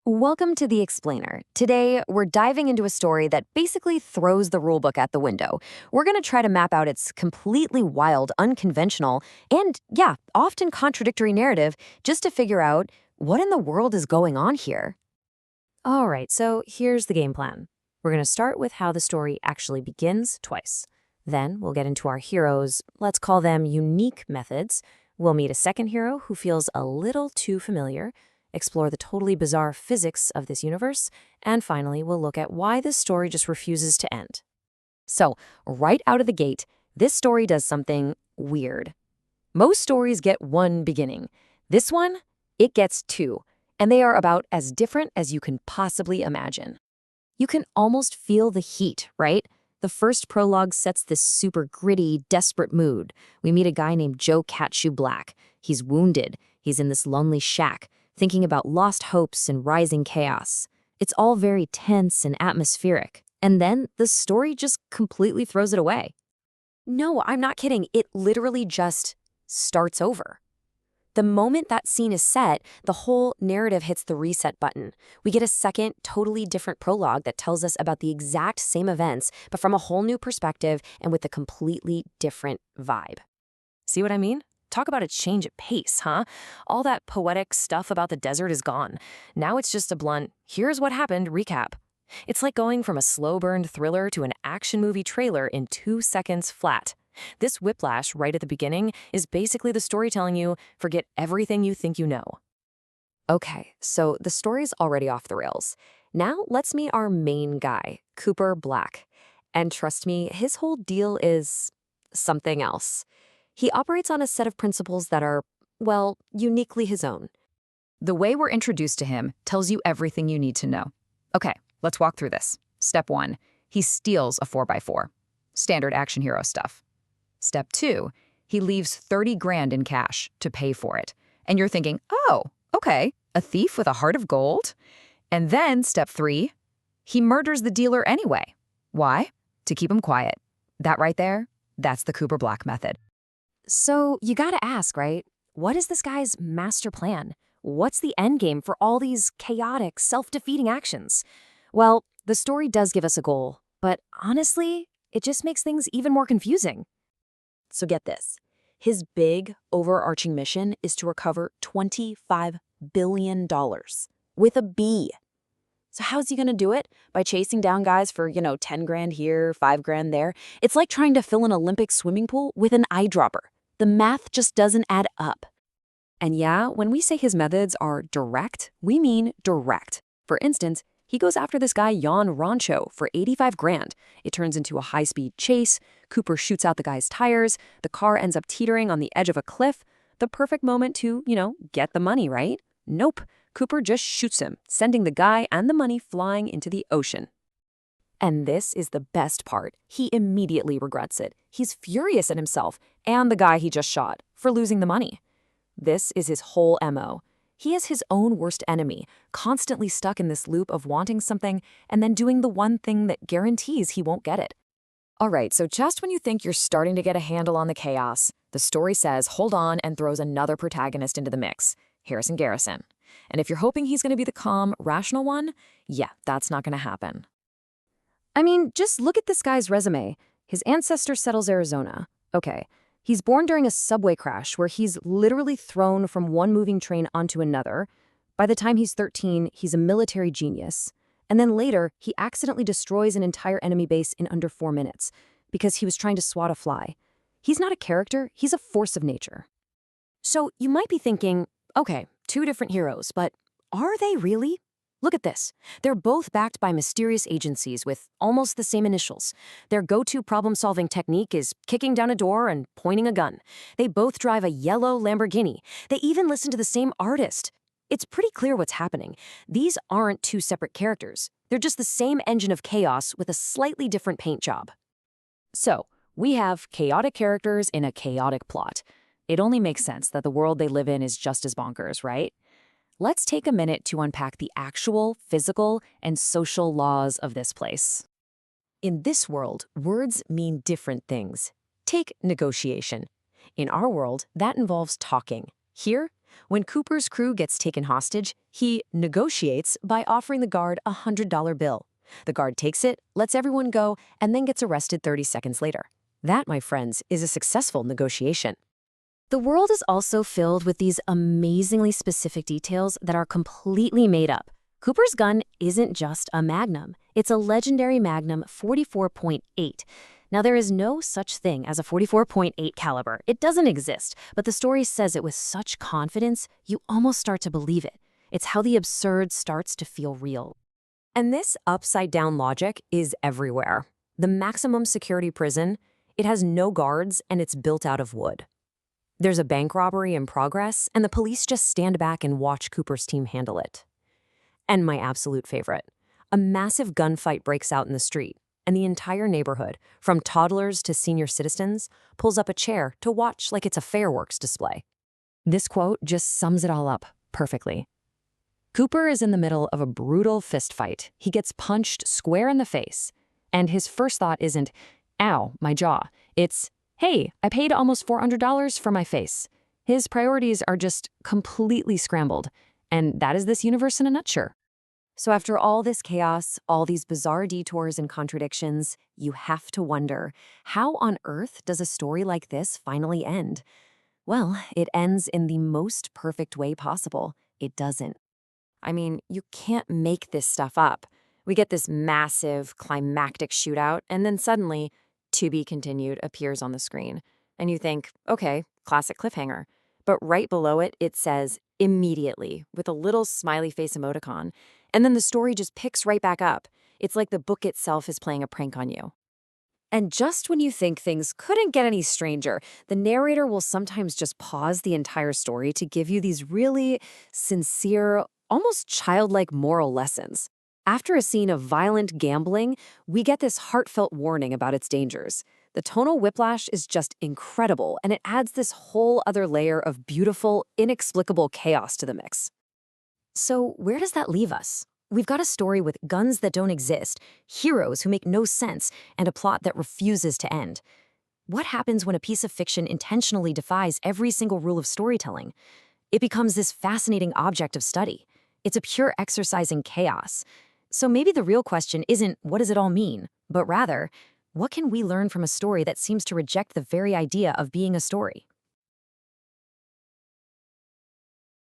Welcome to The Explainer. Today, we're diving into a story that basically throws the rulebook at the window. We're going to try to map out its completely wild, unconventional, and, yeah, often contradictory narrative just to figure out what in the world is going on here. All right, so here's the game plan. We're going to start with how the story actually begins twice. Then we'll get into our heroes, let's call them unique methods. We'll meet a second hero who feels a little too familiar, explore the totally bizarre physics of this universe, and finally we'll look at why this story just refuses to end. So, right out of the gate, this story does something weird. Most stories get one beginning. This one, it gets two, and they are about as different as you can possibly imagine. You can almost feel the heat, right? The first prologue sets this super gritty, desperate mood. We meet a guy named Joe Catshoe Black. He's wounded. He's in this lonely shack, thinking about lost hopes and rising chaos. It's all very tense and atmospheric. And then the story just completely throws it away. No, I'm not kidding. It literally just starts over. The moment that scene is set, the whole narrative hits the reset button. We get a second, totally different prologue that tells us about the exact same events, but from a whole new perspective and with a completely different vibe. See what I mean? Talk about a change of pace, huh? All that poetic stuff about the desert is gone. Now it's just a blunt, here's what happened, recap. It's like going from a slow-burned thriller to an action movie trailer in 2 seconds flat. This whiplash right at the beginning is basically the story telling you, forget everything you think you know. Okay, so the story's already off the rails. Now let's meet our main guy, Cooper Black. And trust me, his whole deal is something else. He operates on a set of principles that are, well, uniquely his own. The way we're introduced to him tells you everything you need to know. Okay, let's walk through this. Step 1, he steals a 4x4. Standard action hero stuff. Step 2, he leaves 30 grand in cash to pay for it. And you're thinking, oh, okay, a thief with a heart of gold? And then step 3, he murders the dealer anyway. Why? To keep him quiet. That right there, that's the Cooper Black method. So you gotta ask, right? What is this guy's master plan? What's the end game for all these chaotic, self-defeating actions? Well, the story does give us a goal, but honestly, it just makes things even more confusing. So get this. His big, overarching mission is to recover $25 billion. With a B. So how's he gonna do it? By chasing down guys for, 10 grand here, 5 grand there? It's like trying to fill an Olympic swimming pool with an eyedropper. The math just doesn't add up. And yeah, when we say his methods are direct, we mean direct. For instance, he goes after this guy Jan Rancho for 85 grand. It turns into a high-speed chase. Cooper shoots out the guy's tires. The car ends up teetering on the edge of a cliff. The perfect moment to, get the money, right? Nope. Cooper just shoots him, sending the guy and the money flying into the ocean. And this is the best part. He immediately regrets it. He's furious at himself and the guy he just shot for losing the money. This is his whole MO. He is his own worst enemy, constantly stuck in this loop of wanting something and then doing the one thing that guarantees he won't get it. All right, so just when you think you're starting to get a handle on the chaos, the story says, hold on, and throws another protagonist into the mix, Harrison Garrison. And if you're hoping he's going to be the calm, rational one, yeah, that's not going to happen. I mean, just look at this guy's resume. His ancestor settles Arizona. Okay, he's born during a subway crash where he's literally thrown from one moving train onto another. By the time he's 13, he's a military genius. And then later, he accidentally destroys an entire enemy base in under 4 minutes because he was trying to swat a fly. He's not a character, he's a force of nature. So you might be thinking, okay, 2 different heroes, but are they really? Look at this. They're both backed by mysterious agencies with almost the same initials. Their go-to problem-solving technique is kicking down a door and pointing a gun. They both drive a yellow Lamborghini. They even listen to the same artist. It's pretty clear what's happening. These aren't 2 separate characters. They're just the same engine of chaos with a slightly different paint job. So, we have chaotic characters in a chaotic plot. It only makes sense that the world they live in is just as bonkers, right? Let's take a minute to unpack the actual physical and social laws of this place. In this world, words mean different things. Take negotiation. In our world, that involves talking. Here, When Cooper's crew gets taken hostage, he negotiates by offering the guard a $100 bill. The guard takes it, lets everyone go, and then gets arrested 30 seconds later. That, my friends, is a successful negotiation. The world is also filled with these amazingly specific details that are completely made up. Cooper's gun isn't just a Magnum. It's a legendary Magnum 44.8. Now, there is no such thing as a 44.8 caliber. It doesn't exist, but the story says it with such confidence, you almost start to believe it. It's how the absurd starts to feel real. And this upside-down logic is everywhere. The maximum security prison, it has no guards and it's built out of wood. There's a bank robbery in progress, and the police just stand back and watch Cooper's team handle it. And my absolute favorite, a massive gunfight breaks out in the street, and the entire neighborhood, from toddlers to senior citizens, pulls up a chair to watch like it's a fireworks display. This quote just sums it all up perfectly. Cooper is in the middle of a brutal fistfight. He gets punched square in the face, and his first thought isn't, "Ow, my jaw." It's, "Hey, I paid almost $400 for my face." His priorities are just completely scrambled, and that is this universe in a nutshell. So after all this chaos, all these bizarre detours and contradictions, you have to wonder, how on earth does a story like this finally end? Well, it ends in the most perfect way possible. It doesn't. I mean, you can't make this stuff up. We get this massive, climactic shootout, and then suddenly, "To be continued" appears on the screen. And you think, okay, classic cliffhanger. But right below it, it says, "Immediately," with a little smiley face emoticon. And then the story just picks right back up. It's like the book itself is playing a prank on you. And just when you think things couldn't get any stranger, the narrator will sometimes just pause the entire story to give you these really sincere, almost childlike moral lessons. After a scene of violent gambling, we get this heartfelt warning about its dangers. The tonal whiplash is just incredible, and it adds this whole other layer of beautiful, inexplicable chaos to the mix. So where does that leave us? We've got a story with guns that don't exist, heroes who make no sense, and a plot that refuses to end. What happens when a piece of fiction intentionally defies every single rule of storytelling? It becomes this fascinating object of study. It's a pure exercise in chaos. So maybe the real question isn't, what does it all mean? But rather, what can we learn from a story that seems to reject the very idea of being a story?